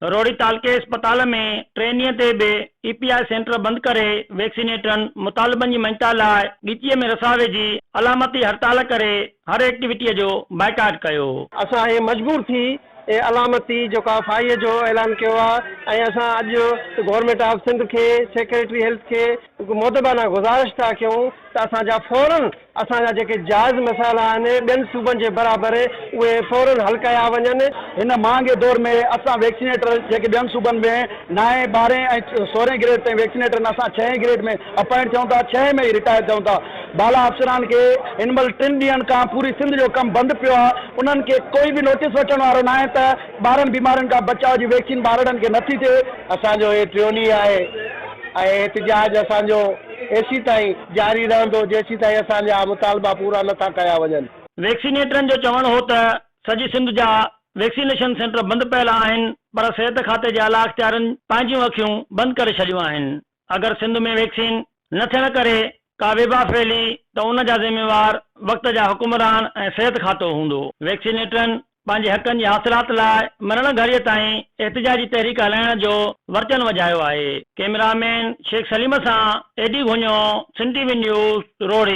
रोड़ी तालके अस्पताल में 3 ॾींहं ते बि ईपीआई सेंटर बंदि करे वैक्सीनेटरनि मुतालबनि जी मञता लाइ ॻिचीअ में रसा विझी अलामती हड़ताल करे हर एक्टिविटीअ जो बाइकाट कयो। असां हे मजबूर थी अलामती जो फाईअ जो ऐलान किया है। असां अॼु गवर्नमेंट ऑफ सिंध के सेक्रेटरी हेल्थ के मोदबाना गुज़ारिश था कयूं त असांजा फौरन असांजा जेके जाइज़ मसाइला आहिनि ॿियनि सूबनि जे बराबरि उहे फौरन हल कया वञनि। हिन महांगे दौर में असां वैक्सीनेटर जेके ॿियनि सूबनि में 9, 12 ऐं 16 ग्रेड ताईं वैक्सीनेटर असां 6 ग्रेड में अपॉइंट थियूं था, 6 में ई रिटायर थियूं था। बाला अफ़सरान खे हिन महिल 3 ॾींहंनि खां पूरी सिंध जो कमु बंदि पियो आहे। उन्हनि खे कोई बि नोटिस अचण वारो न आहे त ॿारनि बीमारियुनि खां बचाव जी वैक्सीन ॿारनि खे नथी थिए। असांजो हे 3 ॾींहं आहे ऐं एहतिजाज असांजो एसी ताईं जारी रहंदो जेसीं ताईं असांजा मुतालबा पूरा नथा कया वञनि। वैक्सीनेटरनि जो चवणु हो त सॼी सिंध जा वैक्सीनेशन सेंटर बंदि पियल आहिनि, पर सिहत खाते जे आला अख़्तियारनि पंहिंजूं अखियूं बंदि करे छॾियूं आहिनि। अगरि सिंध में वैक्सीन न थियण करे का वेबा फैली त उन जा ज़िम्मेवार वक़्त जा हुकुमरान ऐं सिहत खातो हूंदो। वैक्सीनेटरनि पंहिंजे हक़नि जी हासिलात लाइ मरण घड़ीअ ताईं एहतिजाजी तहरीक हलाइण जो वर्चन वॼायो आहे। कैमरामैन शेख सलीम सां एडी घुञो, सिंध टीवी न्यूज़, रोड़ी।